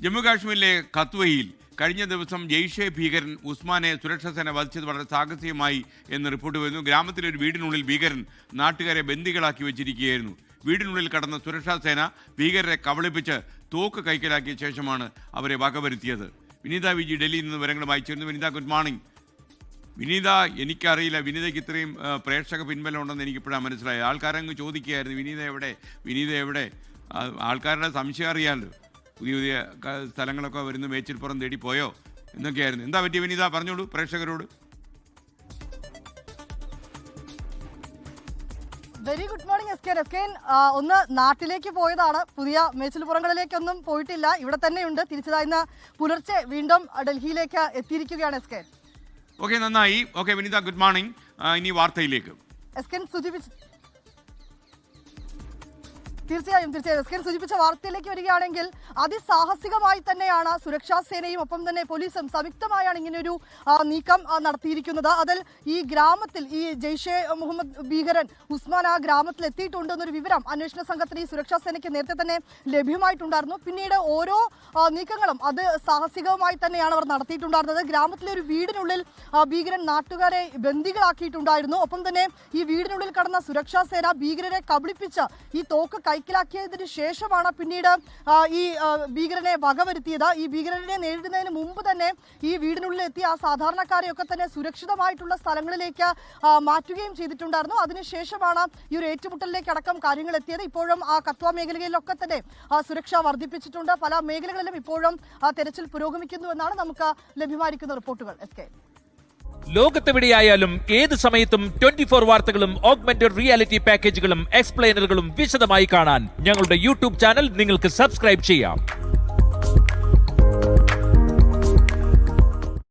ജമ്മു കാശ്മീരിലെ കത്വയിൽ കഴിഞ്ഞ ദിവസം ജെയ്ഷെ ഭീകരൻ ഉസ്മാനെ സുരക്ഷാ സേന വധിച്ചത് വളരെ സാഹസികമായി എന്ന് റിപ്പോർട്ട് വരുന്നു. ഗ്രാമത്തിലെ ഒരു വീടിനുള്ളിൽ ഭീകരൻ നാട്ടുകാരെ ബന്ദികളാക്കി വെച്ചിരിക്കുകയായിരുന്നു. വീടിനുള്ളിൽ കടന്ന സുരക്ഷാ സേന ഭീകരരെ കബളിപ്പിച്ച് തോക്ക് കൈക്കലാക്കിയ ശേഷമാണ് അവരെ വകവരുത്തിയത്. വിനീത വിജി ഡൽഹിയിൽ നിന്ന് വിവരങ്ങളുമായി ചേർന്നു. വിനീത, ഗുഡ് മോർണിംഗ്. വിനീത, എനിക്കറിയില്ല വിനീതയ്ക്ക് ഇത്രയും പ്രേക്ഷക പിൻബലം ഉണ്ടെന്ന് എനിക്കിപ്പോഴാണ് മനസ്സിലായത്. ആൾക്കാരങ്ങ് ചോദിക്കുകയായിരുന്നു, വിനീത എവിടെ. ആൾക്കാരുടെ സംശയം അറിയാമല്ലോ, പുതിയ പുതിയ സ്ഥലങ്ങളൊക്കെ വരുന്ന മേച്ചിൽപ്പുറം തേടി പോയോ എന്നൊക്കെയായിരുന്നു. എന്താ പറ്റിയ വിനീത, പറഞ്ഞോളൂ പ്രേക്ഷകരോട്. വെരി ഗുഡ് മോർണിംഗ് എസ്കേൻ. ഒന്ന് നാട്ടിലേക്ക് പോയതാണ്, പുതിയ മേച്ചിൽപ്പുറങ്ങളിലേക്കൊന്നും പോയിട്ടില്ല, ഇവിടെ തന്നെയുണ്ട്. തിരിച്ചതായി ഇന്ന് പുലർച്ചെ വീണ്ടും ഡൽഹിയിലേക്ക് എത്തിയിരിക്കുകയാണ് എസ്കേൻ. ഓക്കെ, നന്നായി. ഓക്കെ വിനീത, ഗുഡ് മോർണിംഗ്. ഇനി വാർത്തയിലേക്ക്. എസ്കേൻ തീർച്ചയായും എസ്കേൻ സൂചിപ്പിച്ച വാർത്തയിലേക്ക് വരികയാണെങ്കിൽ അതിസാഹസികമായി തന്നെയാണ് സുരക്ഷാ സേനയും ഒപ്പം തന്നെ പോലീസും സംയുക്തമായാണ് ഇങ്ങനെയൊരു നീക്കം നടത്തിയിരിക്കുന്നത്. അതിൽ ഈ ഗ്രാമത്തിൽ ഈ ജെയ്ഷെ മുഹമ്മദ് ഭീകരൻ ഉസ്മാൻ ആ ഗ്രാമത്തിൽ എത്തിയിട്ടുണ്ടെന്നൊരു വിവരം അന്വേഷണ സംഘത്തിന് ഈ സുരക്ഷാ സേനയ്ക്ക് നേരത്തെ തന്നെ ലഭ്യമായിട്ടുണ്ടായിരുന്നു. പിന്നീട് ഓരോ നീക്കങ്ങളും അത് സാഹസികമായി തന്നെയാണ് അവർ നടത്തിയിട്ടുണ്ടായിരുന്നത്. ഗ്രാമത്തിലെ ഒരു വീടിനുള്ളിൽ ഭീകരൻ നാട്ടുകാരെ ബന്ദികളാക്കിയിട്ടുണ്ടായിരുന്നു. ഒപ്പം തന്നെ ഈ വീടിനുള്ളിൽ കടന്ന സുരക്ഷാ സേന ഭീകരരെ കബളിപ്പിച്ച് ഈ തോക്ക് കൈക്കലാക്കിയതിനു ശേഷമാണ് പിന്നീട് ഈ ഭീകരനെ വകവരുത്തിയത്. ഈ ഭീകരനെ നേരിടുന്നതിന് മുമ്പ് തന്നെ ഈ വീടിനുള്ളിൽ എത്തി ആ സാധാരണക്കാരെയൊക്കെ തന്നെ സുരക്ഷിതമായിട്ടുള്ള സ്ഥലങ്ങളിലേക്ക് മാറ്റുകയും ചെയ്തിട്ടുണ്ടായിരുന്നു. അതിനുശേഷമാണ് ഈ ഒരു ഏറ്റുമുട്ടലിലേക്ക് അടക്കം കാര്യങ്ങൾ എത്തിയത്. ഇപ്പോഴും ആ കത്വ മേഖലകളിലൊക്കെ തന്നെ സുരക്ഷ വർദ്ധിപ്പിച്ചിട്ടുണ്ട്. പല മേഖലകളിലും ഇപ്പോഴും തെരച്ചിൽ പുരോഗമിക്കുന്നുവെന്നാണ് നമുക്ക് ലഭ്യമായിരിക്കുന്ന റിപ്പോർട്ടുകൾ. എസ്കെ, ലോകത്തെവിടെയായാലും ഏത് സമയത്തും 24 വാർത്തകളും ഓഗ്മെന്റഡ് റിയാലിറ്റി പാക്കേജുകളും എക്സ്പ്ലെയിനറുകളും വിശദമായി കാണാൻ ഞങ്ങളുടെ യൂട്യൂബ് ചാനൽ നിങ്ങൾക്ക് സബ്സ്ക്രൈബ് ചെയ്യാം.